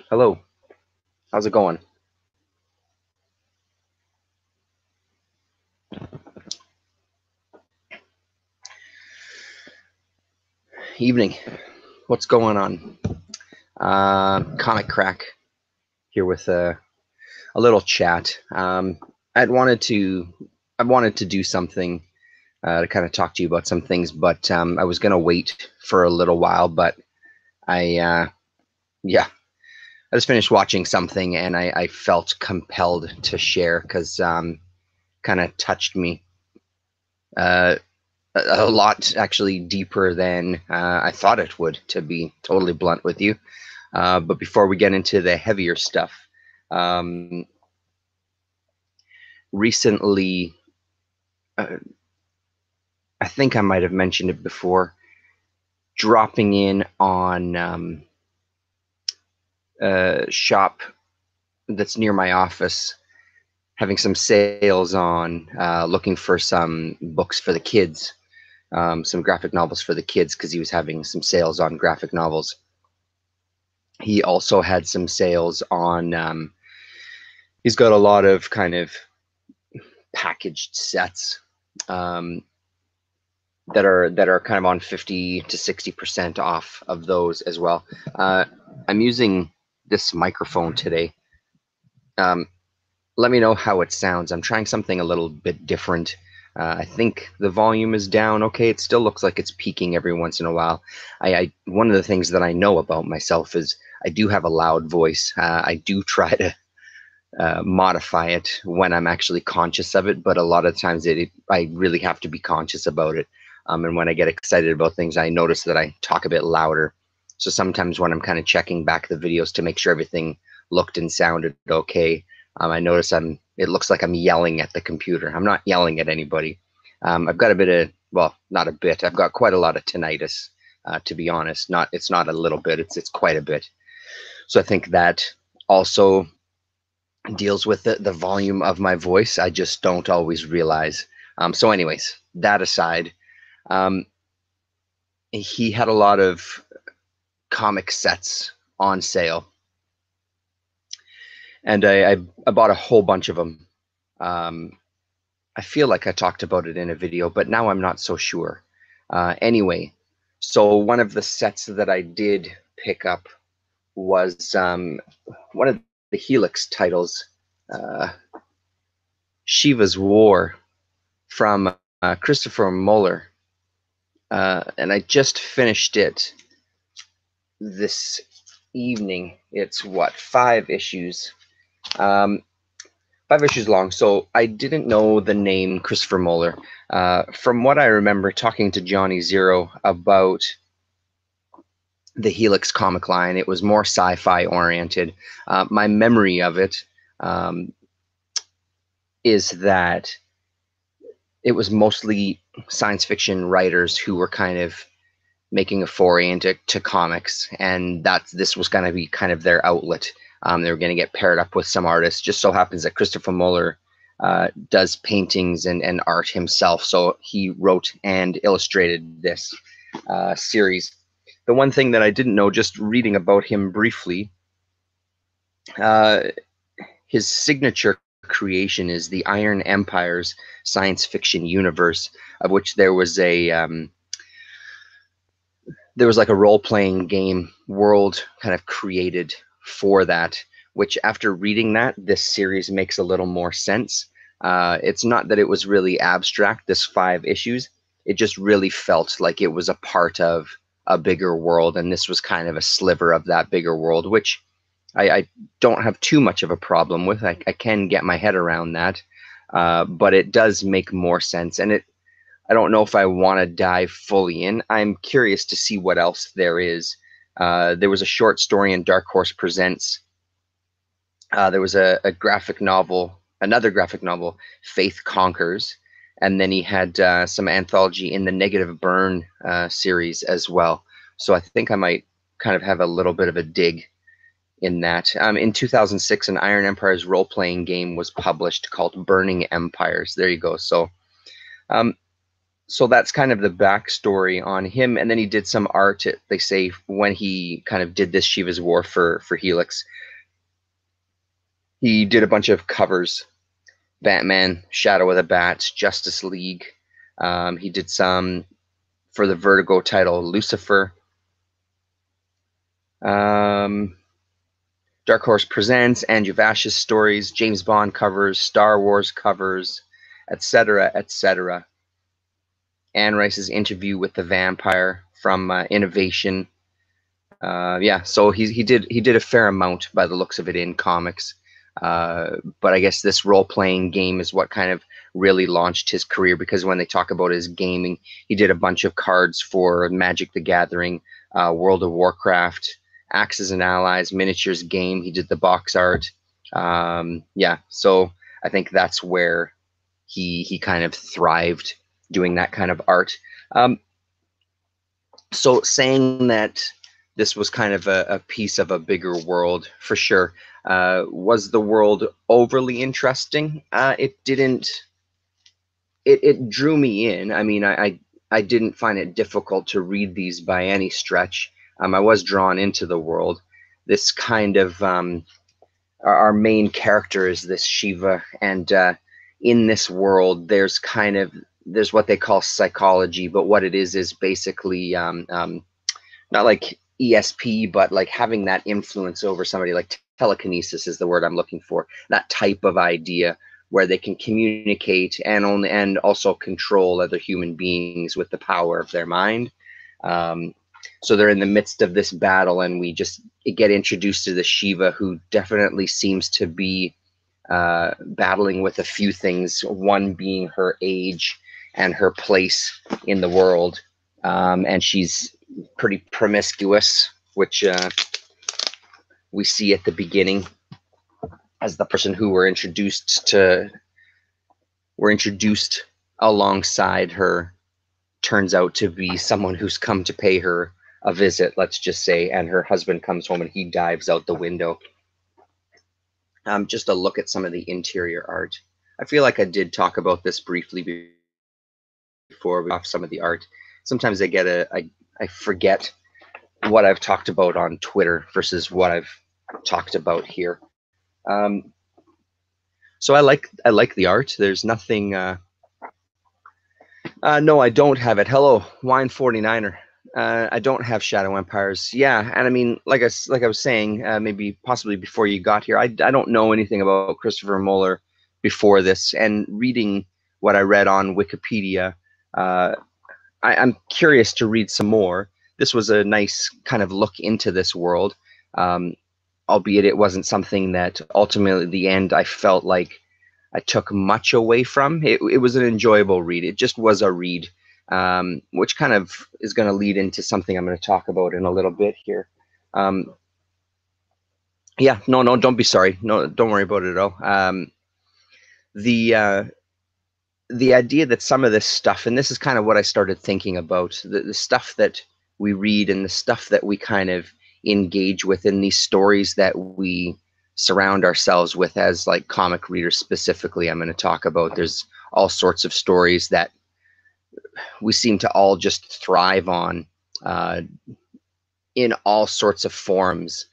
Hello, how's it going? Evening. What's going on? Comic Crack here with a little chat. I'd wanted to I wanted to do something to kind of talk to you about some things, but I was gonna wait for a little while. But I yeah, I just finished watching something and I felt compelled to share because kind of touched me. Uh, a lot actually deeper than I thought it would, to be totally blunt with you. But before we get into the heavier stuff, um, recently, uh, I think I might have mentioned it before, dropping in on a shop that's near my office, having some sales on, looking for some books for the kids, some graphic novels for the kids, because he was having some sales on graphic novels. He also had some sales on, he's got a lot of kind of packaged sets um, that are kind of on 50 to 60% off of those as well. I'm using this microphone today. Um, Let me know how it sounds. I'm trying something a little bit different. I think the volume is down okay. It still looks like it's peaking every once in a while. One of the things that I know about myself is I do have a loud voice. I do try to modify it when I'm actually conscious of it, but a lot of times I really have to be conscious about it. And when I get excited about things, I notice that I talk a bit louder. So sometimes when I'm kind of checking back the videos to make sure everything looked and sounded okay, I notice it looks like I'm yelling at the computer. I'm not yelling at anybody. I've got a bit of, well, not a bit. I've got quite a lot of tinnitus, to be honest. It's not a little bit. It's quite a bit. So I think that also deals with the volume of my voice. I just don't always realize. So, anyways, that aside, um, he had a lot of comic sets on sale, and I bought a whole bunch of them. Um, I feel like I talked about it in a video, but now I'm not so sure. Anyway, so one of the sets that I did pick up was one of the Helix titles, uh, Shiva's War, from Christopher Moeller, and I just finished it this evening. It's what, 5 issues, um, 5 issues long. So I didn't know the name Christopher Moeller. From what I remember talking to Johnny Zero about the Helix comic line, it was more sci-fi oriented. My memory of it um, is that it was mostly science fiction writers who were kind of making a foray into comics, and this was going to be kind of their outlet. They were going to get paired up with some artists. Just so happens that Christopher Moeller does paintings and art himself, so he wrote and illustrated this series. The one thing that I didn't know, just reading about him briefly, uh, his signature creation is the Iron Empire's science fiction universe, of which there was like a role-playing game world kind of created for that, which after reading that, this series makes a little more sense. It's not that it was really abstract, this 5 issues. It just really felt like it was a part of a bigger world, and this was kind of a sliver of that bigger world, which I don't have too much of a problem with. I can get my head around that, but it does make more sense, and I don't know if I want to dive fully in. I'm curious to see what else there is. There was a short story in Dark Horse Presents. There was a graphic novel, another graphic novel, Faith Conquers, and then he had some anthology in the Negative Burn series as well. So I think I might kind of have a little bit of a dig in that. In 2006, an Iron Empire's role-playing game was published called Burning Empires. There you go. So um, So that's kind of the backstory on him. And then he did some art, they say, when he kind of did this Shiva's War for Helix. He did a bunch of covers: Batman, Shadow of the Bats, Justice League. He did some for the Vertigo title, Lucifer. Dark Horse Presents, Andrew Vash's stories, James Bond covers, Star Wars covers, etc., etc. Anne Rice's Interview with the Vampire from Innovation. Yeah, so he did a fair amount by the looks of it in comics. But I guess this role-playing game is what kind of really launched his career, because when they talk about his gaming, he did a bunch of cards for Magic the Gathering, World of Warcraft, Axes and Allies, Miniatures Game. He did the box art. Yeah, so I think that's where he kind of thrived doing that kind of art. So saying that this was kind of a piece of a bigger world, for sure. Was the world overly interesting? It didn't. It drew me in. I mean, I didn't find it difficult to read these by any stretch. I was drawn into the world. This kind of our main character is this Shiva, and in this world, there's what they call psychology, but what it is basically not like ESP, but like having that influence over somebody, like telekinesis is the word I'm looking for. That type of idea where they can communicate and also control other human beings with the power of their mind. So they're in the midst of this battle, and we just get introduced to the Shiva, who definitely seems to be battling with a few things, one being her age and her place in the world. And she's pretty promiscuous, which we see at the beginning as the person who we're introduced alongside her turns out to be someone who's come to pay her a visit, let's just say, and her husband comes home and he dives out the window. Just a look at some of the interior art. I feel like I did talk about this briefly before we off some of the art. Sometimes I forget what I've talked about on Twitter versus what I've talked about here. So I like the art. There's nothing. No, I don't have it. Hello, Wine 49er. I don't have Shadow Empires. Yeah, and I mean, like I was saying, maybe possibly before you got here, I don't know anything about Christopher Moeller before this, and reading what I read on Wikipedia, I'm curious to read some more. This was a nice kind of look into this world, albeit it wasn't something that ultimately at the end I felt like I took much away from. It was an enjoyable read. It just was a read, which kind of is going to lead into something I'm going to talk about in a little bit here. Yeah, no, don't be sorry. No, don't worry about it at all. The idea that some of this stuff, and this is kind of what I started thinking about, the stuff that we read and the stuff that we kind of engage with in these stories that we surround ourselves with as like comic readers specifically, I'm going to talk about. There's all sorts of stories that we seem to all just thrive on in all sorts of forms,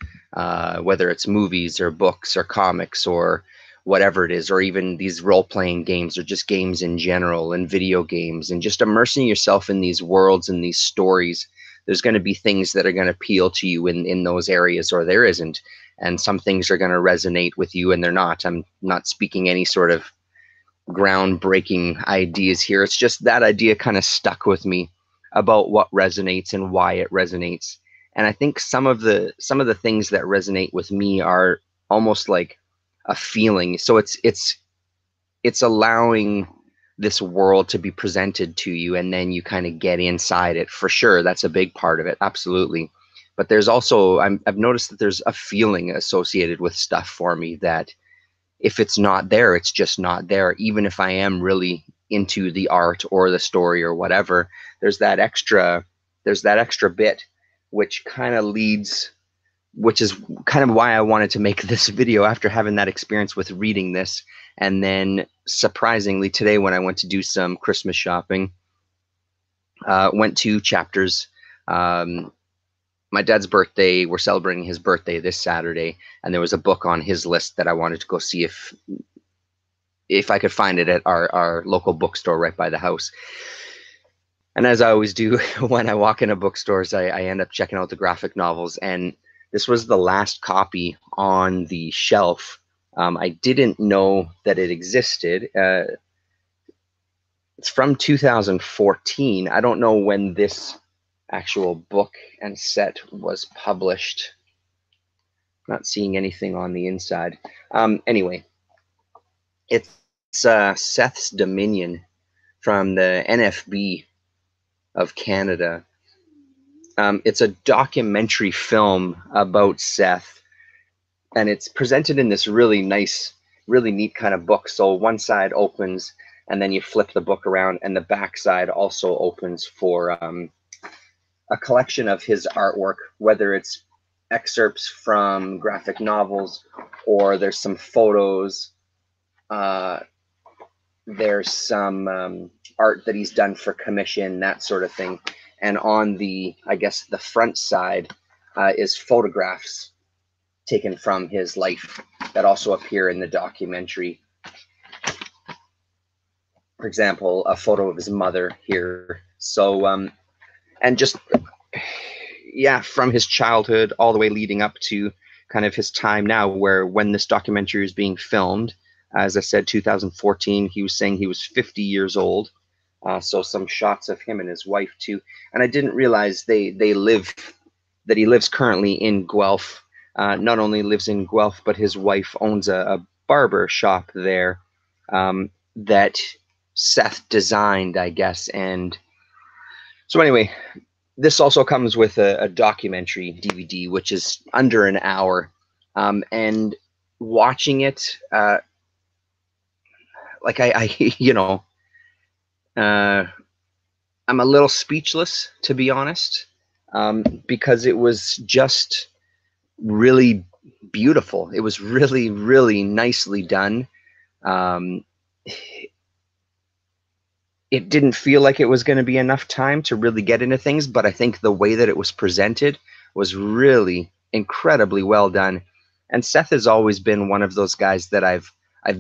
whether it's movies or books or comics or whatever it is, or even these role-playing games or just games in general and video games, and just immersing yourself in these worlds and these stories. There's going to be things that are going to appeal to you in those areas, or there isn't. And some things are going to resonate with you and they're not. I'm not speaking any sort of groundbreaking ideas here. It's just that idea kind of stuck with me about what resonates and why it resonates. And I think some of the things that resonate with me are almost like a feeling. So it's allowing this world to be presented to you, and then you kind of get inside it. For sure, that's a big part of it, absolutely. But there's also, I've noticed that there's a feeling associated with stuff for me that if it's not there, it's just not there. Even if I am really into the art or the story or whatever, there's that extra bit, which kind of leads, which is kind of why I wanted to make this video after having that experience with reading this. And then surprisingly today, when I went to do some Christmas shopping, Went to Chapters. Um, my dad's birthday, we're celebrating his birthday this Saturday, and there was a book on his list that I wanted to go see if I could find it at our local bookstore right by the house. And as I always do when I walk into bookstores, I end up checking out the graphic novels. And this was the last copy on the shelf. I didn't know that it existed. It's from 2014. I don't know when this actual book and set was published. Not seeing anything on the inside. Anyway, it's Seth's Dominion from the NFB of Canada. It's a documentary film about Seth, and it's presented in this really nice, really neat kind of book. So one side opens, and then you flip the book around, and the back side also opens for a collection of his artwork, whether it's excerpts from graphic novels or there's some photos. There's some art that he's done for commission, that sort of thing. And on the, I guess, the front side is photographs taken from his life that also appear in the documentary. For example, a photo of his mother here. So, and just, yeah, from his childhood all the way leading up to kind of his time now, where when this documentary is being filmed, as I said, 2014, he was saying he was 50 years old. So some shots of him and his wife too. And I didn't realize that he lives currently in Guelph. Not only lives in Guelph, but his wife owns a barber shop there that Seth designed, I guess. And so anyway, this also comes with a documentary DVD, which is under an hour. And watching it, like I I'm a little speechless, to be honest, because it was just really beautiful. It was really, really nicely done. It didn't feel like it was going to be enough time to really get into things, but I think the way that it was presented was really incredibly well done. And Seth has always been one of those guys that I've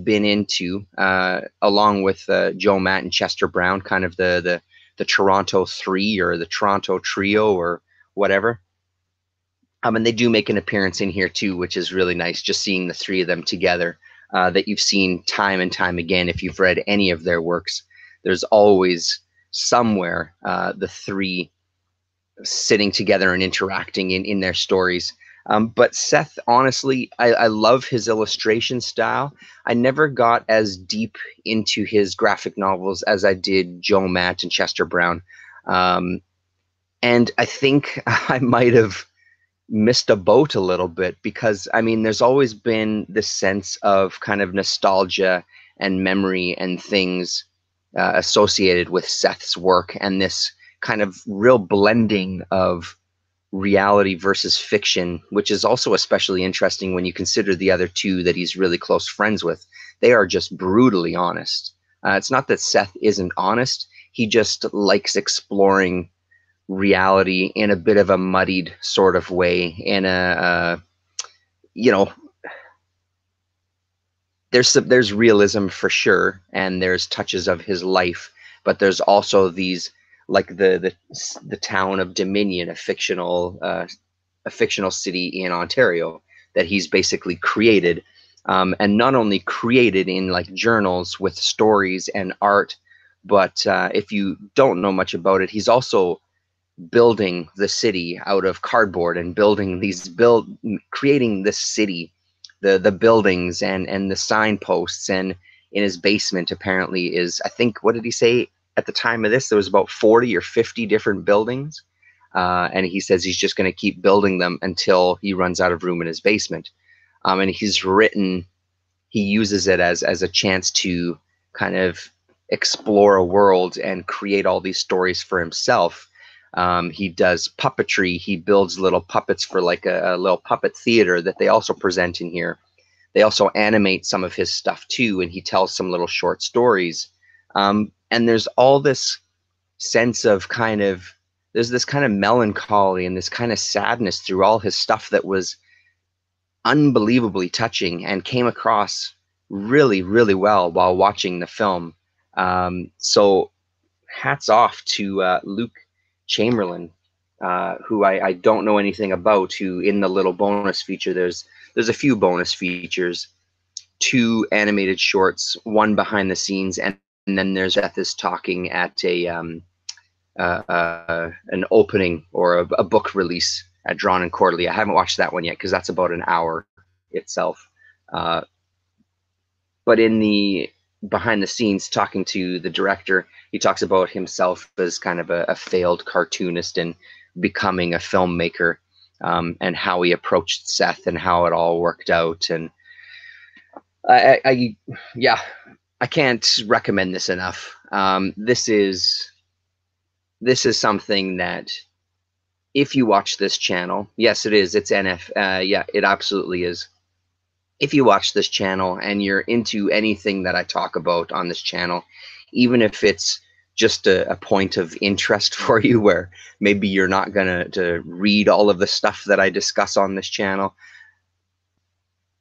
been into, along with Joe Matt and Chester Brown, kind of the Toronto Three or the Toronto Trio or whatever. And they do make an appearance in here too, which is really nice, just seeing the three of them together, that you've seen time and time again. If you've read any of their works, there's always somewhere the three sitting together and interacting in their stories. But Seth, honestly, I love his illustration style. I never got as deep into his graphic novels as I did Joe Matt and Chester Brown. And I think I might have missed a boat a little bit, because I mean, there's always been this sense of kind of nostalgia and memory and things associated with Seth's work, and this kind of real blending of reality versus fiction, which is also especially interesting when you consider the other two that he's really close friends with. They are just brutally honest. It's not that Seth isn't honest, he just likes exploring reality in a bit of a muddied sort of way, in a there's realism for sure, and there's touches of his life, but there's also these, like the town of Dominion, a fictional city in Ontario that he's basically created, and not only created in like journals with stories and art, but if you don't know much about it, he's also building the city out of cardboard and creating this city, the buildings and the signposts. And in his basement apparently is, I think, what did he say at the time of this, there was about 40 or 50 different buildings, and he says he's just going to keep building them until he runs out of room in his basement. And he uses it as a chance to kind of explore a world and create all these stories for himself. He does puppetry. He builds little puppets for like a little puppet theater that they also present in here. They also animate some of his stuff too, and he tells some little short stories. And there's all this sense of there's this kind of melancholy and this kind of sadness through all his stuff that was unbelievably touching and came across really, really well while watching the film. So hats off to Luke Chamberlain, who I don't know anything about. Who in the little bonus feature, there's a few bonus features, 2 animated shorts, 1 behind the scenes, and then there's Seth is talking at an opening or a book release at Drawn and Quarterly. I haven't watched that one yet because that's about an hour itself. But in the behind the scenes, talking to the director, he talks about himself as kind of a failed cartoonist and becoming a filmmaker, and how he approached Seth and how it all worked out. And yeah, I can't recommend this enough. This is something that if you watch this channel, yes, it is. It's NF. Yeah, it absolutely is. If you watch this channel and you're into anything that I talk about on this channel, even if it's just a point of interest for you, where maybe you're not gonna to read all of the stuff that I discuss on this channel,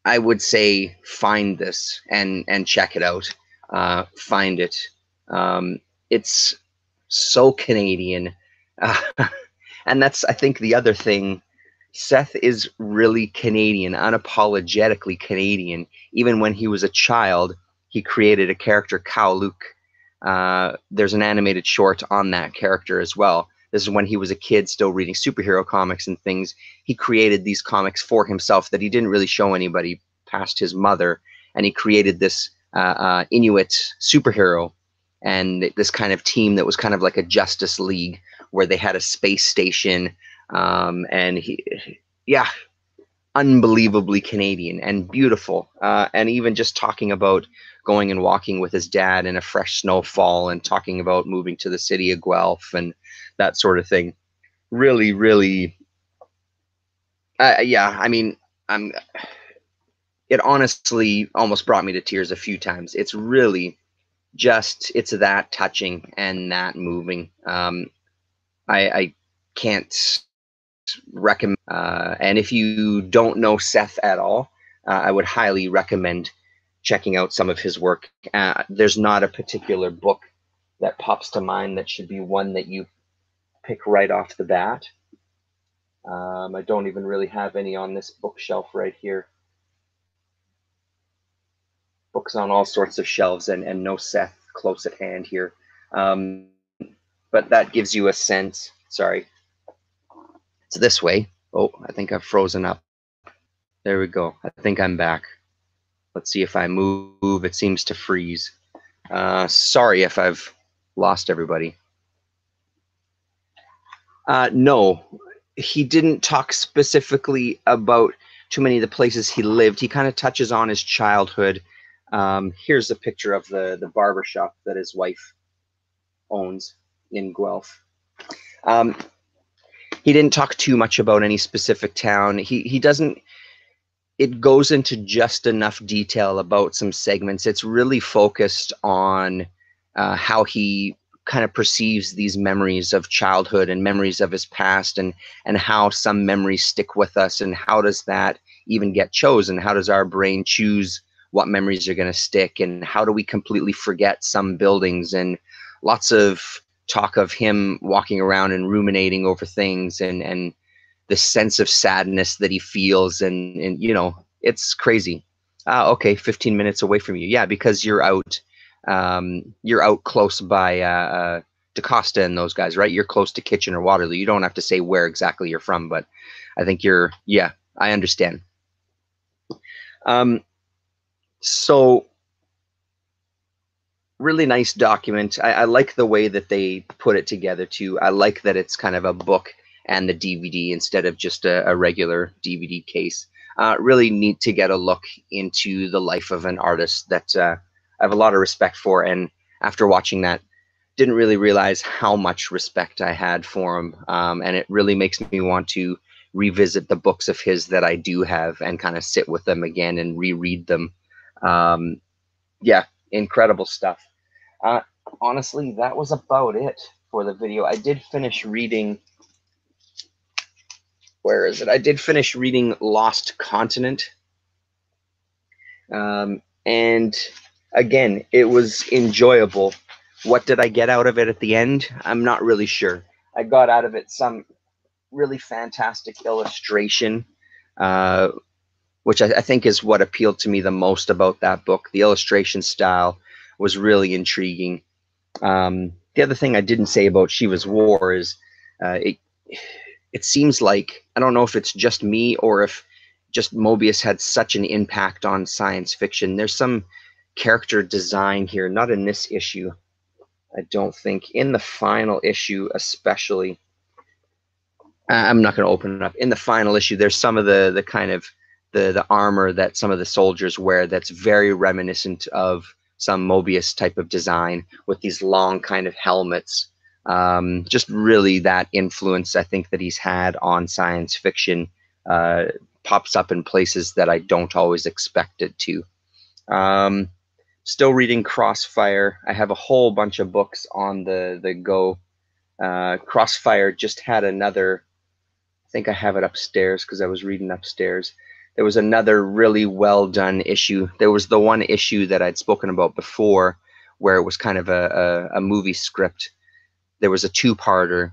I would say find this and check it out. Find it. It's so Canadian, and that's, I think, the other thing. Seth is really Canadian, unapologetically Canadian. Even when he was a child, he created a character, Cow Luke. There's an animated short on that character as well. This is when he was a kid, still reading superhero comics and things. He created these comics for himself that he didn't really show anybody past his mother, and he created this Inuit superhero and this kind of team that was kind of like a Justice League, where they had a space station. And yeah, unbelievably Canadian and beautiful. And even just talking about going and walking with his dad in a fresh snowfall and talking about moving to the city of Guelph and that sort of thing. Really, really, yeah, I mean, it honestly almost brought me to tears a few times. It's really it's that touching and that moving. I can't recommend. And if you don't know Seth at all, I would highly recommend checking out some of his work. There's not a particular book that pops to mind that should be one that you pick right off the bat. I don't even really have any on this bookshelf right here. Books on all sorts of shelves, and no Seth close at hand here. But that gives you a sense. Sorry. It's this way. Oh, I think I've frozen up. There we go. I think I'm back. Let's see if I move. It seems to freeze. Sorry if I've lost everybody. No, he didn't talk specifically about too many of the places he lived. He kind of touches on his childhood. Here's a picture of the barber shop that his wife owns in Guelph. He didn't talk too much about any specific town. He doesn't. It goes into just enough detail about some segments. It's really focused on how he kind of perceives these memories of childhood and memories of his past, and how some memories stick with us, and how does that even get chosen? How does our brain choose what memories are going to stick, and how do we completely forget some buildings? And lots of talk of him walking around and ruminating over things, and the sense of sadness that he feels, and you know, it's crazy. Okay, 15 minutes away from you. Yeah, because you're out close by DaCosta and those guys, right? You're close to Kitchener, Waterloo. You don't have to say where exactly you're from, but I think yeah, I understand. So really nice document. I like the way that they put it together too. I like that it's kind of a book and the DVD instead of just a regular DVD case. Really neat to get a look into the life of an artist that I have a lot of respect for. And after watching that, didn't really realize how much respect I had for him. And it really makes me want to revisit the books of his that I do have and kind of sit with them again and reread them. Yeah, incredible stuff. Honestly, that was about it for the video. I did finish reading. Where is it? I did finish reading Lost Continent. And again, it was enjoyable. What did I get out of it at the end? I'm not really sure. I got out of it some really fantastic illustration, which I think is what appealed to me the most about that book. The illustration style was really intriguing. The other thing I didn't say about Shiva's War is it seems like, I don't know if it's just me or if just Moebius had such an impact on science fiction. There's some character design here, not in this issue, I don't think. In the final issue, especially, I'm not going to open it up. In the final issue, there's some of the kind of the armor that some of the soldiers wear that's very reminiscent of some Moebius type of design with these long kind of helmets. Just really that influence I think that he's had on science fiction pops up in places that I don't always expect it to. Still reading Crossfire. I have a whole bunch of books on the go. Crossfire just had another, I think I have it upstairs because I was reading upstairs. There was another really well done issue. There was the one issue that I'd spoken about before where it was kind of a movie script. There was a two-parter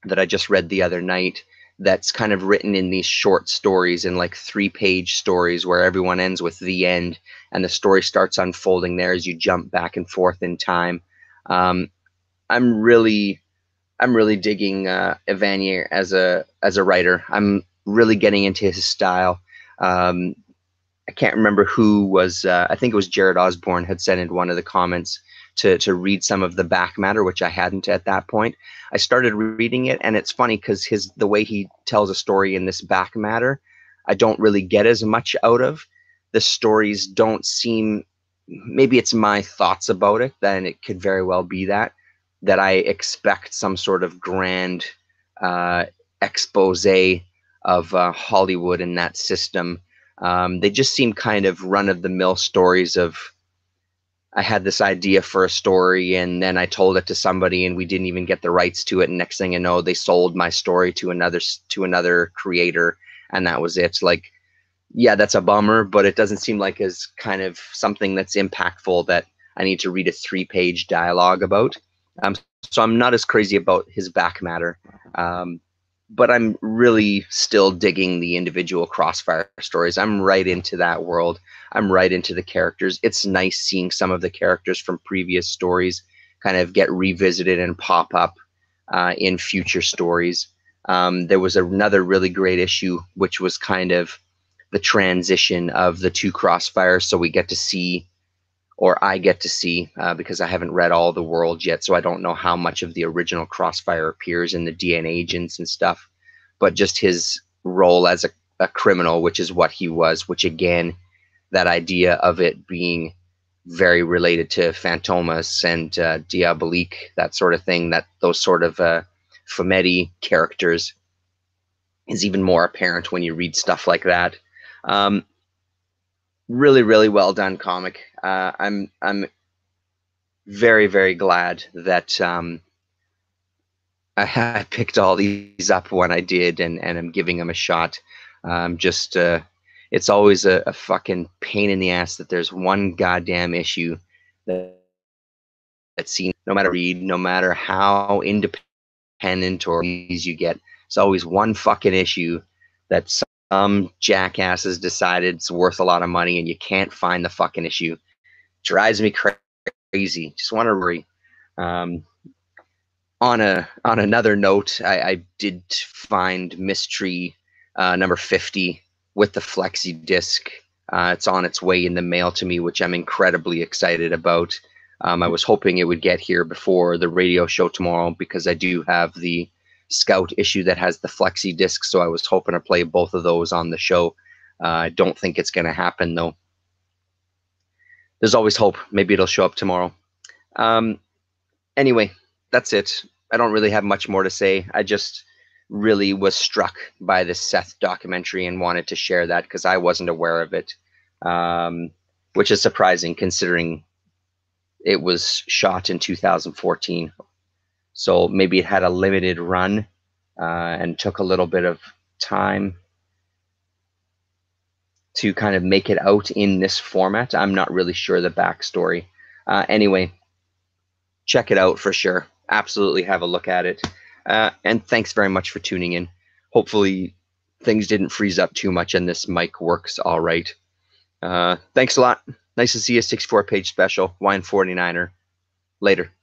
that I just read the other night that's kind of written in these short stories, in like 3-page stories where everyone ends with the end and the story starts unfolding there as you jump back and forth in time. I'm really digging Evanier as a writer. I'm really getting into his style. I can't remember who was, I think it was Jared Osborne had sent in one of the comments to read some of the back matter, which I hadn't at that point. I started reading it, and it's funny because the way he tells a story in this back matter, I don't really get as much out of. The stories don't seem, maybe it's my thoughts about it, then it could very well be that I expect some sort of grand expose of Hollywood and that system. They just seem kind of run-of-the-mill stories of, I had this idea for a story and then I told it to somebody and we didn't even get the rights to it. And next thing you know, they sold my story to another creator, and that was it. Like, yeah, that's a bummer, but it doesn't seem like as kind of something that's impactful that I need to read a 3-page dialogue about. So I'm not as crazy about his back matter. But I'm really still digging the individual Crossfire stories. I'm right into that world. I'm right into the characters. It's nice seeing some of the characters from previous stories kind of get revisited and pop up in future stories. There was another really great issue, which was kind of the transition of the two Crossfires. So we get to see, or I get to see, because I haven't read all the world yet, so I don't know how much of the original Crossfire appears in the DNA agents and stuff, but just his role as a criminal, which is what he was, which again, that idea of it being very related to Fantomas and Diabolique, that sort of thing, that those sort of Fumetti characters is even more apparent when you read stuff like that. Really, really well done comic. I'm very, very glad that I picked all these up when I did, and I'm giving them a shot. It's always a fucking pain in the ass that there's one goddamn issue that's seen, no matter read, no matter how independent or easy you get, it's always one fucking issue that some jackass has decided it's worth a lot of money and you can't find the fucking issue. Drives me crazy. Just want to worry. On another note, I did find Mystery number 50 with the flexi disc. It's on its way in the mail to me, which I'm incredibly excited about. I was hoping it would get here before the radio show tomorrow because I do have the Scout issue that has the flexi disc, so I was hoping to play both of those on the show. I don't think it's going to happen, though. There's always hope. Maybe it'll show up tomorrow. Anyway, that's it. I don't really have much more to say. I just really was struck by this Seth documentary and wanted to share that because I wasn't aware of it, which is surprising considering it was shot in 2014. So maybe it had a limited run and took a little bit of time to kind of make it out in this format. I'm not really sure the backstory. Anyway, check it out for sure. Absolutely have a look at it. And thanks very much for tuning in. Hopefully things didn't freeze up too much and this mic works all right. Thanks a lot. Nice to see you, 64-page special, Wine 49er. Later.